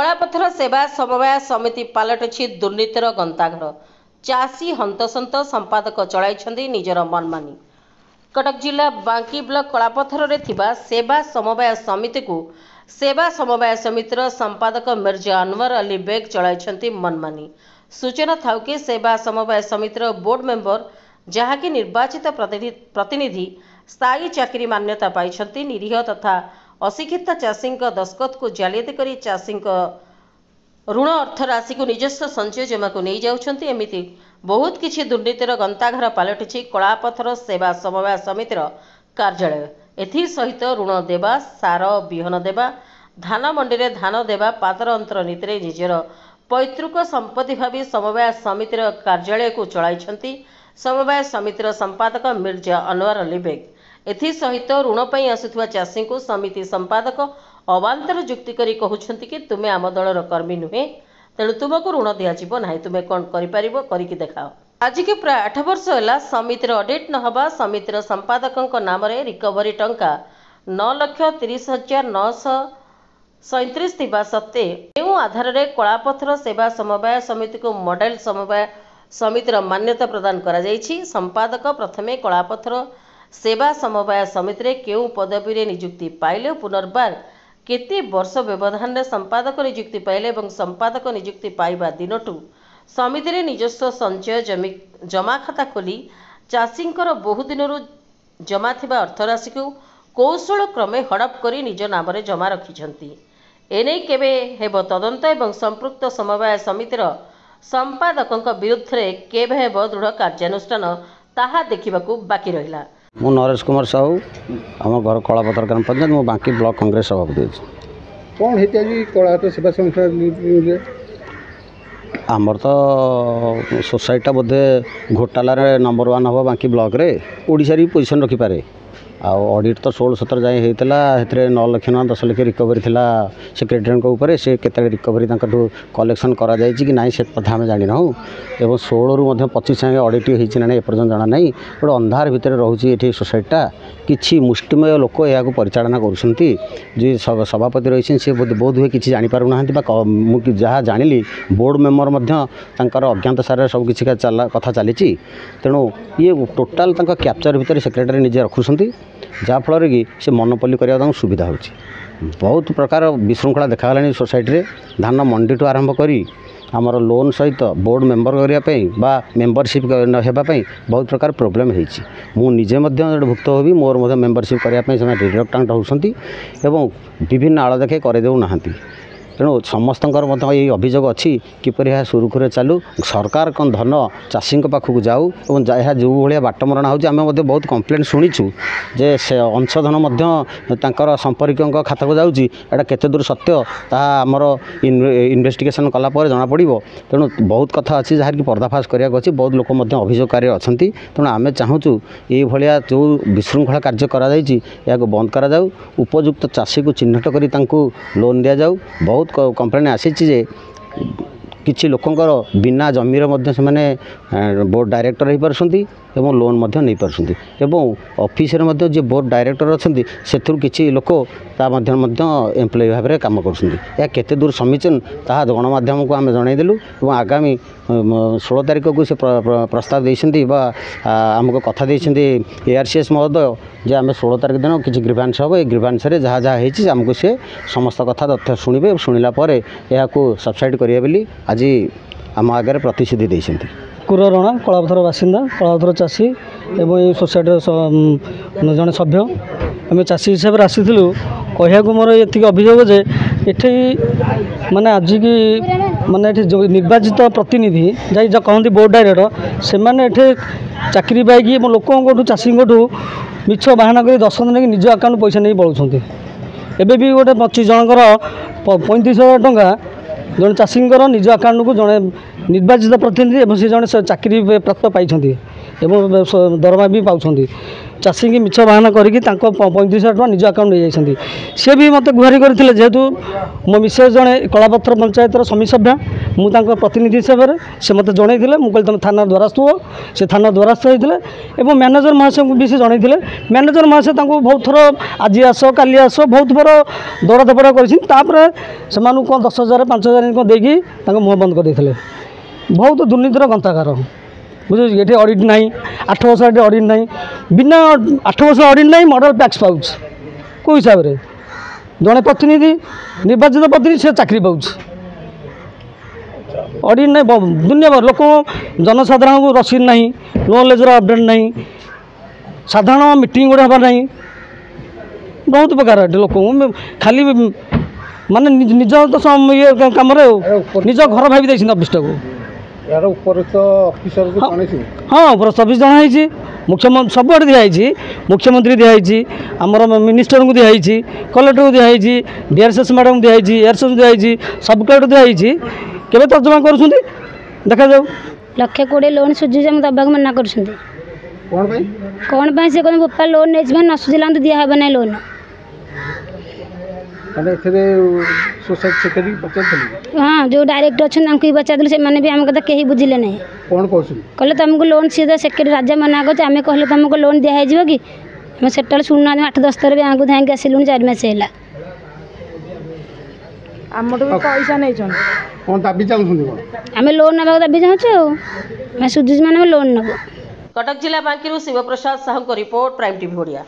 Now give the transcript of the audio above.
कलापथर सेवा समवाय समिति पलटि दुर्नीतिर गंताघर। चाषी हंतसंत संपादक चलाई निजर मनमानी। कटक जिला बांकी ब्लॉक कलापथर रे सेवा समवाय समिति को सेवा समवाय समितिर संपादक मिर्जा अनवर अली बेग चलाई मनमानी। सूचना थाउ कि सेवा समवाय समितिर बोर्ड मेंबर जहाँकि निर्वाचित प्रतिनिधि स्थायी चाकरी मान्यता पाई निरीह तथा अशिक्षित चाषी दस्खत को जालियाती करी चाषी ऋण अर्थ राशि को निजस्व संचय जमा को नहीं जाउछंती। एमिति बहुत किछि दुर्नीतिर गंताघर पलटि कलापथर सेवा समवाय समितिर कार्यालय। एथि सहित ऋण देवा, सार बिहन देवा, धान मंडी रे धान देवा, पातर अंतर नीति निजर पैतृक संपत्ति भावी समवाय समितिर कार्यालय को चलाई समवाय समितिर संपादक मिर्जा अनवर अली बेग। एथि सहित ऋण पई आसुथुवा चाषी को समिति संपादक अवांतर जुक्ति करी कहउछंती कि तुमे आम दलर कर्मी नुहे, तेणु तुमको ऋण दियाजिबो नाही, तुमे कोन करि परिबो करिकि देखाओ। आज के प्राय 8 वर्ष होला समितिर ऑडिट न हबा समितिर संपादकक नाम रे रिकवरी टंका 9,30,937 थिबा सत्ते एउ आधार रे कलापथर सेवा समवाय समिति को मॉडल समवाय समितिर मान्यता प्रदान करा जायछि। संपादक प्रथमे कलापथर सेवा समवाय समिति रे केउ पदवी रे नियुक्ति पाइले, पुनर्बार केते वर्ष व्यवधान रे संपादक नियुक्ति पाइले एवं संपादक नियुक्ति पाइबा दिनटू समिति रे निजस्व संचय जमा खाता खोली चाषींकर बहु दिनरु जमा थिबा अर्थराशि को कौशल क्रमे हड़प करी निज नाम रे जमा रखिछंती। एने केबे हेबो तदंत एवं संपृक्त समवाय समितिर संपादकक विरुद्ध रे केबे हेबो दृढ़ कार्यानुष्ठान ताहा देखिबाकू बाकी रहिला। मु नरेश कुमार साहू आम घर कलापथर ग्राम पंचायत मु बांकी ब्लॉक कांग्रेस सभापति। कौन हेता जी कलापथर सेवा समिति आमर तो सोसाइटी बोधे घोटालार नंबर 1 हम बांकी ब्लॉक रे ओडिशा री पोजीशन रखि पारे। ऑडिट तो 16-17 जाए होता है 9 लाख ना 10 लाख रिकवरी थिला सेक्रेटरी ऊपर से केते रिकवरी कलेक्शन करा जाय कि नहीं से कथा आम जानी ना एवं 16 रु 25 संगे ऑडिट होना ना एपर्तन जाना ना गोटे अंधार भितर रोचे ये सोसाइटा कि मुष्टिमय लोक या परिचालना करुँचे जी सभापति रही सी बोध हुए कि जापार ना जहाँ जानी बोर्ड मेम्बर अज्ञात सारे सब किसी कथा चली तेणु ये टोटाल कैप्चर भितर सेक्रेटरी निजे रखुंट जहाँफल कि से मनोपल्ली करने सुविधा हो बहुत प्रकार विशृंखला देखा सोसाइटी रे धान मंडी ठू आरंभ करी आमर लोन सहित बोर्ड मेंबर करने मेंबरशिप होगापी बहुत प्रकार प्रोब्लेम होजे भुक्त होबी मोर मेंबरशिप करने रिलक्टांट होती विभिन्न आड़ देखे करदेना तेणु समस्त ये अभियोग अच्छी किपर यह सुरुखुरे चालू सरकार कौन धन चाषी पाखक जाऊ और जो भाया बाटमरणा होमें बहुत कम्प्लेन शुणीचु जे से अंशधन संपर्क खाता को जाऊँगी केते दूर सत्य तामर इन्वेस्टिगेशन कलापर जना पड़ो। तेणु बहुत कथा अच्छी जहाँ कि पर्दाफाश कराया अच्छी बहुत लोक अभियोगकारी अच्छा तेणु आम चाहूँ ये भाया जो विशृंखला कार्य कर बंद करा उपयुक्त चाषी को चिन्हट कर लोन दि जाऊ। बहुत कंप्लेन आसी किछि लोकंकर बिना जमीर से बोर्ड डायरेक्टर हो पार्टी एवं लोन नहीं पार्टी एवं ऑफिस रे जो बोर्ड डायरेक्टर अच्छा से किसी लोक एम्प्लॉय भाव में काम करते दूर समीचीन ता गणमाध्यम को आम जनईदेलु और आगामी 16 तारीख को से प्रस्ताव देते आमको कथा देते ARCS महोदय जे आम 16 तारीख दिन किसी ग्रीवांस हम ये ग्रीवांस जहाँ जहाँ होती आमको से समस्त कथा तथ्य शुणे शुणिला यह सबसाइड करेंगे बोली आज आम आगे प्रतिश्रुति देते। कुर रणा कलापथर बासिंदा कलापथर चाषी एवं ये सोसाइटी जड़े सभ्य आम चाषी हिसाब से आसीलु कह मोर ये अभियोग जे ये माने आज की माने जो निर्वाचित प्रतिनिधि जाई कहते बोर्ड डायरेक्टर से मैंने चाकरी पाई लोक चाषी मिछ बाहाना कर 10 दिन निज आकाउंट पैसा नहीं पलाउं एबे भी गोटे 25 जनकर 35,000 टंका जड़े चाषी निज आकाउंट को जड़े निर्वाचित प्रतिनिधि से जड़े चाकरी प्राप्त पाई दरमा भी पाँच चाषी की मिछ बाहाना करके 35,000 टଙ୍କା निज आकाउंट नहीं जाइछन्ती से भी मते गुहारी करथिले जेहेतु मो मिसेस जणे कलापत्र पंचायतर समिति सभ्य मु तांको प्रतिनिधि हिसाब से मते जणैथिले मु कहली तुम थाना द्वारस्थ हो से थाना द्वारस्थ होइथिले एवं मैनेजर महाशय को भी से जणैथिले मैनेजर महाशय तांको बहुत थर आज आस काली आस बहुत थर दौड़ा धपड़ा करिसिन तापर सेमानु कोन 10,000 5,000 को देकी तांको मुह बंद कर देथिले बहुत दुर्नीतिर गंतागार बुझे ये ऑडिट ना 8 वर्ष ऑडिट ना बिना 8 वर्ष ऑडिट ना मॉडल टैक्स पाऊँ कौ हिसाब से जड़े प्रतिनिधि निर्वाचित प्रतिनिधि से चाकरी पाऊँ ऑडिट ना दुनिया भर लोक जनसाधारण को रसीद ना लोन लेजर अपडेट ना साधारण मीटिंग गुड़ा हबार ना बहुत प्रकार लोक खाली माने निज तो ये कम निज घर भाई दे अफिस को यार ऊपर तो ऑफिसर को पाने से हाँ उपरस्थ अफिस जनाई मुख्यमंत्री सबुआड़े दिखाई मुख्यमंत्री दिखाई आमर मिनिस्टर को दिखाई कलेक्टर को दिखाई डीआरएसएस मैडम दिखाई एयरसेस दिखाई सब कलेक्टर दिखाई केवे तर्जमा कर देखा जाऊ 1,20,000 लोन सुझी दबाक मना कर कौन से कहते बोपा लोन नहीं न सुझिला तो दिया हे ना लोन सोसाइटी सेक्रेटरी पचार हाँ जो डायरेक्टर अच्छे पचार से भी आम कथा कहीं बुझिले ना कौन कहले तुमको लोन सी सेक्रेटरी राजा मना कर आम कहले तुमको लोन दिखाई कि आम से शुणुना 8-10 थर बैंक धाँक आसलुँ 4 मास है पैसा नहीं कौन दाबी चाहूँ आम लोन ना दाबी चाहूँ सुझुच मैंने लोन नब कटक जिला बांकी शिवप्रसाद साहू को रिपोर्ट प्राइम टीवी ओडिया।